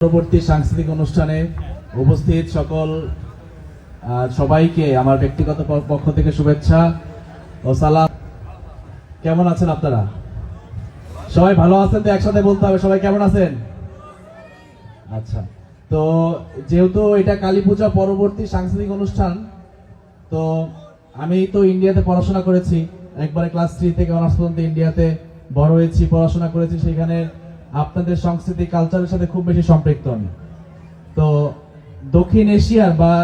পরবর্তী সাংস্কৃতিক অনুষ্ঠানে উপস্থিত সকল সবাইকে আমার ব্যক্তিগত পক্ষ থেকে শুভেচ্ছা ও সালাম। কেমন আছেন আপনারা? সবাই ভালো আছেন তো? একসাথে বলতে হবে সবাই কেমন আছেন। আচ্ছা, তো যেহেতু এটা কালী পূজা পরবর্তী সাংস্কৃতিক অনুষ্ঠান, তো আমি তো ইন্ডিয়াতে পড়াশোনা করেছি, একবারে ক্লাস 3 থেকে অনার্স পর্যন্ত ইন্ডিয়াতে বড় হয়েছি, পড়াশোনা করেছি। সেখানে আপনাদের সংস্কৃতি কালচারের সাথে খুব বেশি সম্পৃক্ত আমি। তো দক্ষিণ এশিয়ার বা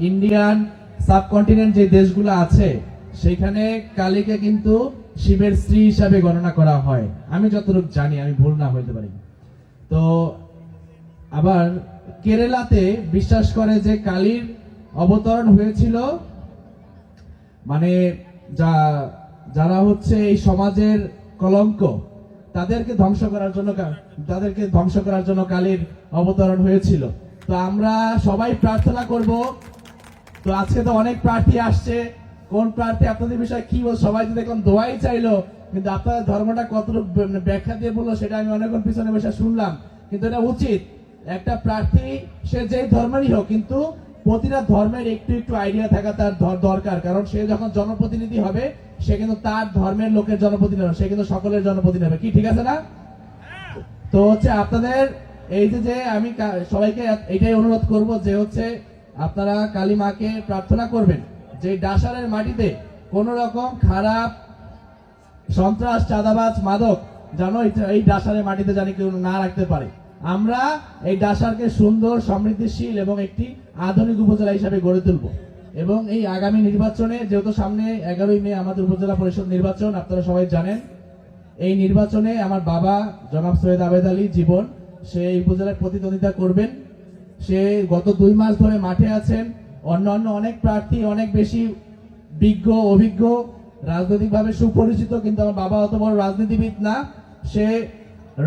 ইন্ডিয়ান সাবকন্টিনেন্ট যে দেশগুলো আছে সেখানে কালীকে কিন্তু শিবের স্ত্রী হিসাবে গণনা করা হয়, আমি যতটুকু জানি, আমি ভুল না হইতে পারি। তো আবার কেরালাতে বিশ্বাস করে যে কালীর অবতরণ হয়েছিল, মানে যারা হচ্ছে এই সমাজের কলঙ্ক তাদেরকে ধ্বংস করার জন্য কালীর অবতরণ হয়েছিল। তো আমরা সবাই প্রার্থনা করব। তো আজকে তো অনেক প্রার্থী আসছে, কোন প্রার্থী আপনাদের বিষয়ে কি বল, সবাই তো দেখলাম দোয়াই চাইলো, কিন্তু আপনাদের ধর্মটা কতটুকু ব্যাখ্যা দিয়ে বললো সেটা আমি অনেকক্ষণ পিছনে বসে শুনলাম। কিন্তু এটা উচিত, একটা প্রার্থী সে যেই ধর্মেরই হোক, কিন্তু প্রতিটা ধর্মের একটু একটু আইডিয়া থাকা তার দরকার, কারণ সে যখন জনপ্রতিনিধি হবে সে কিন্তু তার ধর্মের লোকের জনপ্রতিনিধি হবে, সে কিন্তু সকলের জনপ্রতিনিধি হবে। কি ঠিক আছে না? তো হচ্ছে আপনাদের এই যে আমি সবাইকে এটাই অনুরোধ করব যে হচ্ছে আপনারা কালী মাকে প্রার্থনা করবেন যে ডাসারের মাটিতে কোন রকম খারাপ সন্ত্রাস, চাঁদাবাজ, মাদক যেন এই ডাসারের মাটিতে জানি কেউ না রাখতে পারে। আমরা এই ডাসারকে সুন্দর, সমৃদ্ধিশীল এবং একটি আধুনিক উপজেলা হিসাবে গড়ে তুলব। এবং এই আগামী নির্বাচনে, যেহেতু সামনে 11ই মে আমাদের উপজেলা পরিষদ নির্বাচন, আপনারা সবাই জানেন, এই নির্বাচনে আমার বাবা জনাব সৈয়দ আবেদ আলী জীবন সে এই উপজেলায় প্রতিদ্বন্দ্বিতা করবেন। সে গত 2 মাস ধরে মাঠে আছেন। অন্যান্য অনেক প্রার্থী অনেক বেশি বিজ্ঞ, অভিজ্ঞ, রাজনৈতিকভাবে সুপরিচিত, কিন্তু আমার বাবা অত বড় রাজনীতিবিদ না। সে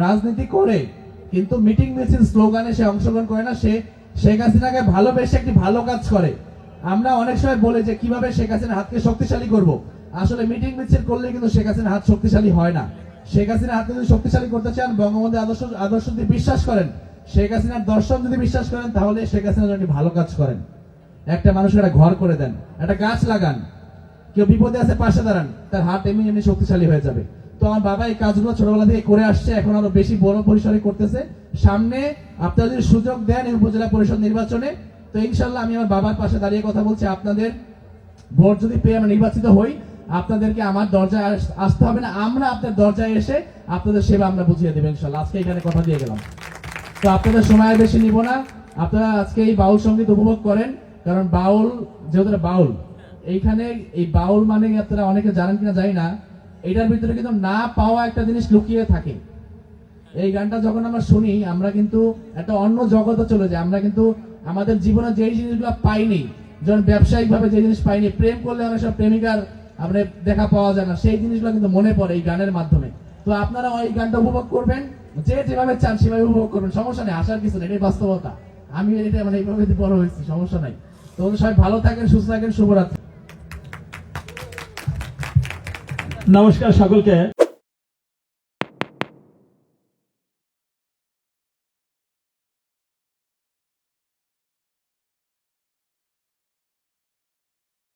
রাজনীতি করে কিন্তু মিটিং মিছিল, স্লোগানে সে অংশগ্রহণ করে না। সে শেখ হাসিনাকে ভালোবেসে একটি ভালো কাজ করে। আমরা অনেক সময় বলি যে কিভাবে শেখ হাসিনার হাতকে শক্তিশালী করব, আসলে মিটিং মিছিল করলে কিন্তু শেখ হাসিনার হাত শক্তিশালী হয় না। শেখ হাসিনার হাতকে যদি শক্তিশালী করতে চান, বঙ্গবন্ধু আদর্শ যদি বিশ্বাস করেন, শেখ হাসিনার দর্শন যদি বিশ্বাস করেন, তাহলে শেখ হাসিনা যদি ভালো কাজ করেন, একটা মানুষের একটা ঘর করে দেন, একটা গাছ লাগান, কেউ বিপদে আছে পাশে দাঁড়ান, তার হাত এমনি এমনি শক্তিশালী হয়ে যাবে। তো আমার বাবা এই কাজগুলো ছোটবেলা থেকে করে আসছে, এখন আরো বেশি বড় পরিসরে করতেছে। সামনে আপনারা যদি সুযোগ দেন এই উপজেলা পরিষদ নির্বাচনে, তো ইনশাল্লাহ আমি আমার বাবার পাশে দাঁড়িয়ে কথা বলছি, আপনাদের ভোট যদি পেয়ে আমরা নির্বাচিত হই, আপনাদেরকে আমার দরজায় আসতে হবে না, আমরা আপনার দরজায় এসে আপনাদের সেবা আমরা বুঝিয়ে দেবেন ইনশাল্লাহ। আজকে এখানে কথা দিয়ে গেলাম। তো আপনাদের সময় বেশি নিব না, আপনারা আজকে এই বাউল সঙ্গীত উপভোগ করেন, কারণ বাউল যেহেতু বাউল, এইখানে এই বাউল মানে আপনারা অনেকে জানেন কিনা জানি না, এটার ভিতরে কিন্তু না পাওয়া একটা জিনিস লুকিয়ে থাকে। এই গানটা যখন আমরা শুনি, আমরা কিন্তু একটা অন্য জগতে চলে যাই। আমরা কিন্তু আমাদের জীবনে যে জিনিসগুলো পাইনি, যেমন ব্যবসায়িক ভাবে যে জিনিস পাইনি, প্রেম করলে অনেক সব প্রেমিকার আপনার দেখা পাওয়া যায় না, সেই জিনিসগুলো কিন্তু মনে পড়ে এই গানের মাধ্যমে। তো আপনারা এই গানটা উপভোগ করবেন, যে যেভাবে চান সেভাবে উপভোগ করবেন, সমস্যা নেই, আসার কিছু নেই, এটাই বাস্তবতা। আমি এটা মানে এইভাবে বড় হয়েছি, সমস্যা নাই। তো সবাই ভালো থাকেন, সুস্থ থাকেন, শুভরাত্রি। নমস্কার সকলকে।